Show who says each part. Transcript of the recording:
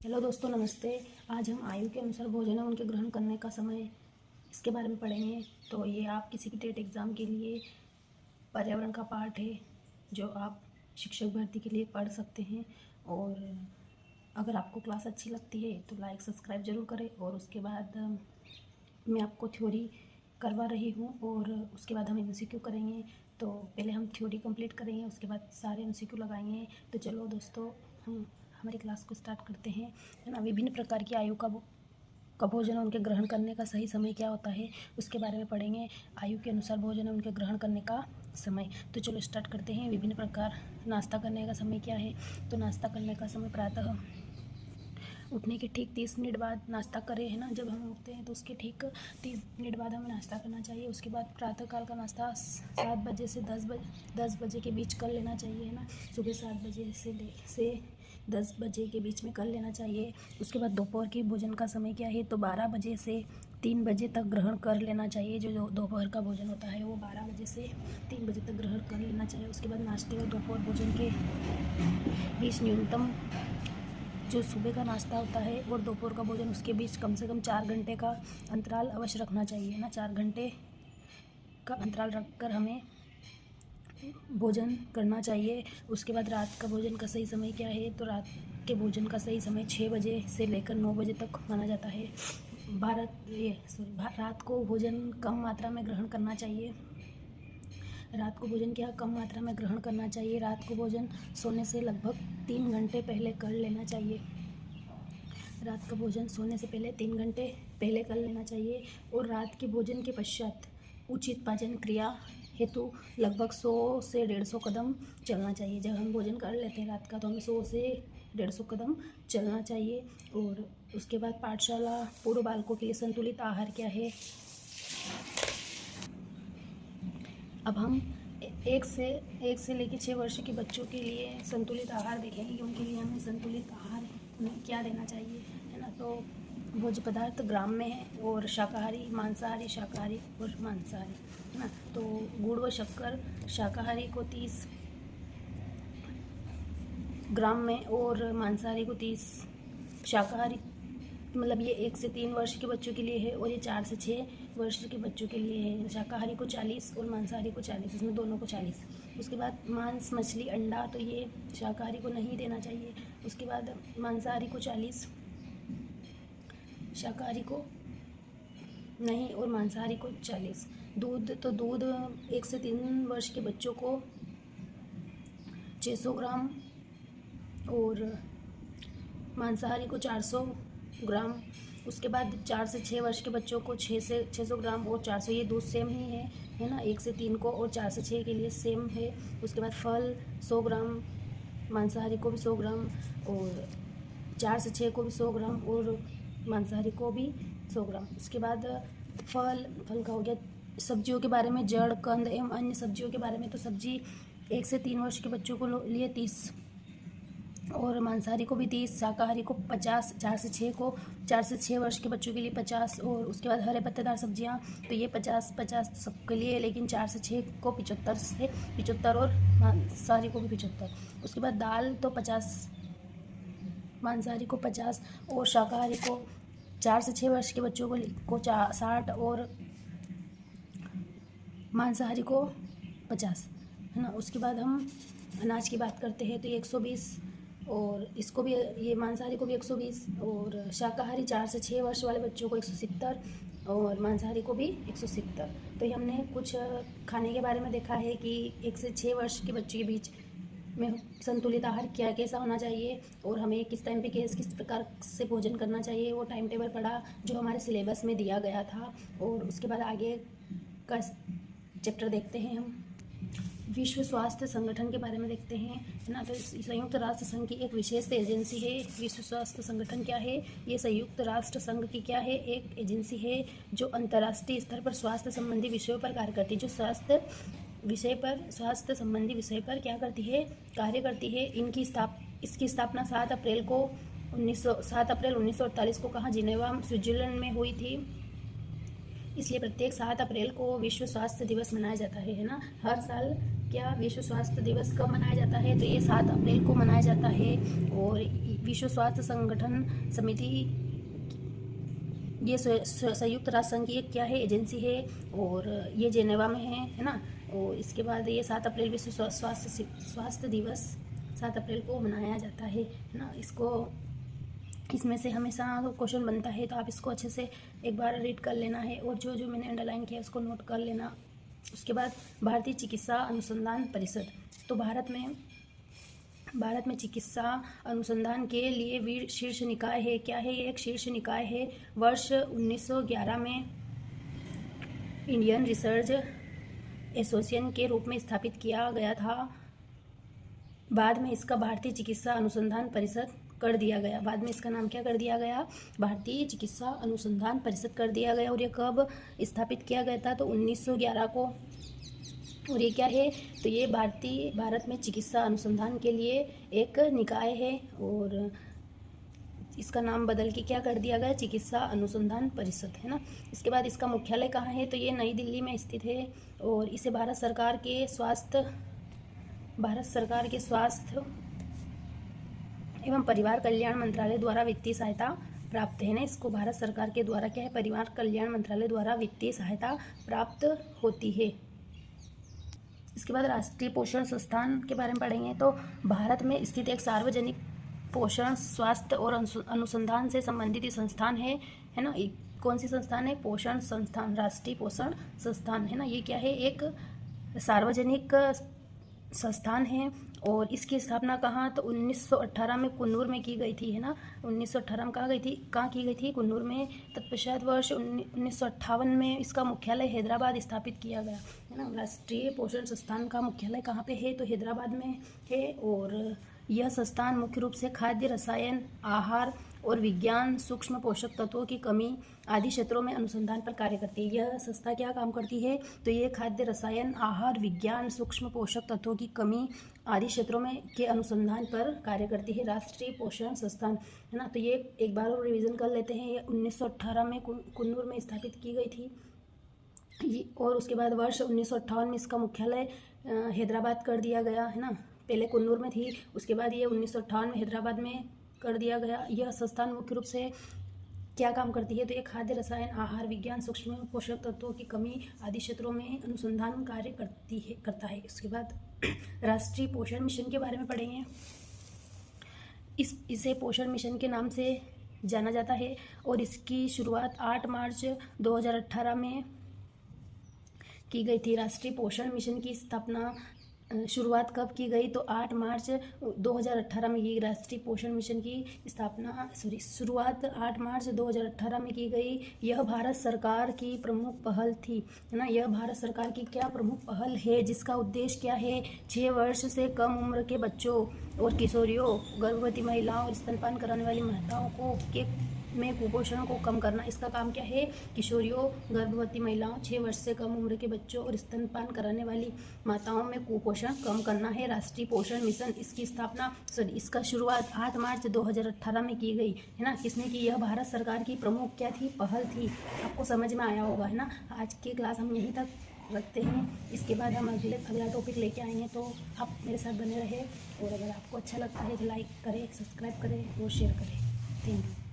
Speaker 1: Hello दोस्तों, नमस्ते। आज हम आयु के अनुसार भोजन और उनके ग्रहण करने का समय इसके बारे में पढ़ेंगे। तो ये आप किसी की टेट एग्ज़ाम के लिए पर्यावरण का पार्ट है जो आप शिक्षक भर्ती के लिए पढ़ सकते हैं। और अगर आपको क्लास अच्छी लगती है तो लाइक सब्सक्राइब ज़रूर करें। और उसके बाद मैं आपको थ्योरी करवा रही हूँ और उसके बाद हम एमसीक्यू करेंगे। तो पहले हम थ्योरी कंप्लीट करेंगे, उसके बाद सारे एमसीक्यू लगाएंगे। तो चलो दोस्तों, हम हमारी क्लास को स्टार्ट करते हैं, है ना। विभिन्न प्रकार की आयु का भोजन और उनके ग्रहण करने का सही समय क्या होता है उसके बारे में पढ़ेंगे। आयु के अनुसार भोजन और उनके ग्रहण करने का समय। तो चलो स्टार्ट करते हैं। विभिन्न प्रकार नाश्ता करने का समय क्या है। तो नाश्ता करने का समय प्रातः उठने के ठीक 30 मिनट बाद नाश्ता करें, है ना। जब हम उठते हैं तो उसके ठीक 30 मिनट बाद हमें नाश्ता करना चाहिए। उसके बाद प्रातःकाल का नाश्ता 7 बजे से 10 बजे के बीच कर लेना चाहिए, है ना। सुबह 7 बजे से 10 बजे के बीच में कर लेना चाहिए। उसके बाद दोपहर के भोजन का समय क्या है। तो 12 बजे से 3 बजे तक ग्रहण कर लेना चाहिए। जो दोपहर का भोजन होता है वो 12 बजे से 3 बजे तक ग्रहण कर लेना चाहिए। उसके बाद नाश्ते और दोपहर भोजन के बीच न्यूनतम जो सुबह का नाश्ता होता है और दोपहर का भोजन उसके बीच कम से कम 4 घंटे का अंतराल अवश्य रखना चाहिए ना। 4 घंटे का अंतराल रखकर हमें भोजन करना चाहिए। उसके बाद रात का भोजन का सही समय क्या है। तो रात के भोजन का सही समय 6 बजे से लेकर 9 बजे तक माना जाता है। रात को भोजन कम मात्रा में ग्रहण करना चाहिए। रात को भोजन क्या कम मात्रा में ग्रहण करना चाहिए। रात को भोजन सोने से लगभग 3 घंटे पहले कर लेना चाहिए। रात का भोजन सोने से पहले 3 घंटे पहले कर लेना चाहिए। और रात के भोजन के पश्चात उचित पाचन क्रिया हेतु लगभग 100 से 150 कदम चलना चाहिए। जब हम भोजन कर लेते हैं रात का तो हमें 100 से 150 कदम चलना चाहिए। और उसके बाद पाठशाला पूर्व बालकों के लिए संतुलित आहार क्या है। अब हम एक से लेकर 6 वर्ष के बच्चों के लिए संतुलित आहार देखेंगे कि उनके लिए हमें संतुलित आहार में क्या देना चाहिए, है ना। तो भोज्य पदार्थ ग्राम में है और शाकाहारी, मांसाहारी, शाकाहारी और मांसाहारी, है ना। तो गुड़ व शक्कर शाकाहारी को 30 ग्राम में और मांसाहारी को 30। शाकाहारी मतलब ये 1 से 3 वर्ष के बच्चों के लिए है और ये 4 से 6 वर्ष के बच्चों के लिए है। शाकाहारी को 40 और मांसाहारी को 40, इसमें दोनों को 40। उसके बाद मांस, मछली, अंडा तो ये शाकाहारी को नहीं देना चाहिए। उसके बाद मांसाहारी को 40, शाकाहारी को नहीं और मांसाहारी को 40। दूध 1 से 3 वर्ष के बच्चों को 600 ग्राम और मांसाहारी को 400 ग्राम। उसके बाद 4 से 6 वर्ष के बच्चों को 600 ग्राम और 400, ये दूध सेम ही है ना। 1 से 3 को और 4 से 6 के लिए सेम है। उसके बाद फल 100 ग्राम, मांसाहारी को भी 100 ग्राम और 4 से 6 को भी 100 ग्राम और मांसाहारी को भी 100 ग्राम। उसके बाद फल का हो गया। सब्जियों के बारे में जड़, कंद एवं अन्य सब्जियों के बारे में तो सब्जी 1 से 3 वर्ष के बच्चों को लिए 30 और मांसाहारी को भी 30, शाकाहारी को 50, 4 से 6 वर्ष के बच्चों के लिए 50। और उसके बाद हरे पत्तेदार सब्जियां तो ये 50 सबके लिए, लेकिन 4 से 6 को 75 और मांसाहारी को भी 75। उसके बाद दाल तो 50, मांसाहारी को 50 और शाकाहारी को 4 से 6 वर्ष के बच्चों को 60 और मांसाहारी को 50, है ना। उसके बाद हम अनाज की बात करते हैं तो ये 120 और इसको भी, ये मांसाहारी को भी 120 और शाकाहारी 4 से 6 वर्ष वाले बच्चों को 170 और मांसाहारी को भी 170। तो ये हमने कुछ खाने के बारे में देखा है कि 1 से 6 वर्ष के बच्चों के बीच में संतुलित आहार कैसा होना चाहिए और हमें किस टाइम पे किस प्रकार से भोजन करना चाहिए। वो टाइम टेबल पढ़ा जो हमारे सिलेबस में दिया गया था। और उसके बाद आगे का चैप्टर देखते हैं हम। विश्व स्वास्थ्य संगठन के बारे में देखते हैं, है ना। तो संयुक्त राष्ट्र संघ की एक विशेष एजेंसी है। विश्व स्वास्थ्य संगठन क्या है। ये संयुक्त राष्ट्र संघ की क्या है, एक एजेंसी है जो अंतर्राष्ट्रीय स्तर पर स्वास्थ्य संबंधी विषयों पर कार्य करती है। जो स्वास्थ्य संबंधी विषय पर क्या करती है, कार्य करती है। इसकी स्थापना 7 अप्रैल 1948 को कहाँ, जिनेवा स्विट्जरलैंड में हुई थी। इसलिए प्रत्येक 7 अप्रैल को विश्व स्वास्थ्य दिवस मनाया जाता है ना। हर साल क्या विश्व स्वास्थ्य दिवस कब मनाया जाता है? तो ये 7 अप्रैल को मनाया जाता है। और विश्व स्वास्थ्य संगठन समिति ये संयुक्त राष्ट्र संघ की एक क्या है, एजेंसी है, और ये जेनेवा में है ना। और इसके बाद ये 7 अप्रैल विश्व स्वास्थ्य दिवस 7 अप्रैल को मनाया जाता है ना। इसमें से हमेशा क्वेश्चन बनता है, तो आप इसको अच्छे से एक बार रीड कर लेना है, और जो जो मैंने अंडरलाइन किया उसको नोट कर लेना। उसके बाद भारतीय चिकित्सा अनुसंधान परिषद, तो भारत में चिकित्सा अनुसंधान के लिए वीर शीर्ष निकाय है। क्या है ये? एक शीर्ष निकाय है। वर्ष 1911 में इंडियन रिसर्च एसोसिएशन के रूप में स्थापित किया गया था। बाद में इसका भारतीय चिकित्सा अनुसंधान परिषद कर दिया गया। बाद में इसका नाम क्या कर दिया गया? भारतीय चिकित्सा अनुसंधान परिषद कर दिया गया। और ये कब स्थापित किया गया था? तो 1911 को। और ये क्या है? तो ये भारत में चिकित्सा अनुसंधान के लिए एक निकाय है, और इसका नाम बदल के क्या कर दिया गया? चिकित्सा अनुसंधान परिषद, है ना। इसके बाद इसका मुख्यालय कहाँ है? तो ये नई दिल्ली में स्थित है, और इसे भारत सरकार के स्वास्थ्य एवं परिवार कल्याण मंत्रालय द्वारा वित्तीय सहायता प्राप्त है ना। इसको भारत सरकार के द्वारा क्या है? परिवार कल्याण मंत्रालय द्वारा वित्तीय सहायता प्राप्त होती है। इसके बाद राष्ट्रीय पोषण संस्थान के बारे में पढ़ेंगे। तो भारत में स्थित एक सार्वजनिक पोषण, स्वास्थ्य और अनुसंधान से संबंधित संस्थान है ना। कौन सी संस्थान है? पोषण संस्थान, राष्ट्रीय पोषण संस्थान, है ना। ये क्या है? एक सार्वजनिक संस्थान है, और इसकी स्थापना कहाँ? तो 1918 में कुन्नूर में की गई थी, है ना। 1918 में कहाँ की गई थी? कुन्नूर में। तत्पश्चात वर्ष 1958 में इसका मुख्यालय हैदराबाद स्थापित किया गया, है ना। राष्ट्रीय पोषण संस्थान का मुख्यालय कहाँ पे है? तो हैदराबाद में है। और यह संस्थान मुख्य रूप से खाद्य, रसायन, आहार और विज्ञान, सूक्ष्म पोषक तत्वों की कमी आदि क्षेत्रों में अनुसंधान पर कार्य करती है। यह संस्था क्या काम करती है? तो ये खाद्य, रसायन, आहार, विज्ञान, सूक्ष्म पोषक तत्वों की कमी आदि क्षेत्रों में के अनुसंधान पर कार्य करती है, राष्ट्रीय पोषण संस्थान, है ना। तो ये एक बार और रिवीजन कर लेते हैं। ये 1918 में कुन्नूर में स्थापित की गई थी, और उसके बाद वर्ष 1958 में इसका मुख्यालय हैदराबाद कर दिया गया, है ना। पहले कुन्नूर में थी, उसके बाद ये 1958 में हैदराबाद में कर दिया गया। यह संस्थान मुख्य रूप से क्या काम करती है? तो ये खाद्य, रसायन, आहार, विज्ञान, सूक्ष्म पोषक तत्वों की कमी आदि क्षेत्रों में अनुसंधान कार्य करता है। उसके बाद राष्ट्रीय पोषण मिशन के बारे में पढ़ेंगे। इसे पोषण मिशन के नाम से जाना जाता है, और इसकी शुरुआत 8 मार्च 2018 में की गई थी। राष्ट्रीय पोषण मिशन की शुरुआत कब की गई? तो 8 मार्च 2018 में की। राष्ट्रीय पोषण मिशन की शुरुआत 8 मार्च 2018 में की गई। यह भारत सरकार की प्रमुख पहल थी, है ना। यह भारत सरकार की क्या प्रमुख पहल है, जिसका उद्देश्य क्या है? 6 वर्ष से कम उम्र के बच्चों और किशोरियों, गर्भवती महिलाओं और स्तनपान कराने वाली माताओं में कुपोषण को कम करना। इसका काम क्या है? किशोरियों, गर्भवती महिलाओं, 6 वर्ष से कम उम्र के बच्चों और स्तनपान कराने वाली माताओं में कुपोषण कम करना है राष्ट्रीय पोषण मिशन। इसका शुरुआत 8 मार्च 2018 में की गई, है ना। किसने की? यह भारत सरकार की प्रमुख क्या थी? पहल थी। आपको समझ में आया होगा, है ना। आज की क्लास हम यहीं तक रखते हैं। इसके बाद हम अगला टॉपिक लेके आएंगे, तो आप मेरे साथ बने रहे। और अगर आपको अच्छा लगता है तो लाइक करें, सब्सक्राइब करें और शेयर करें। Thank you.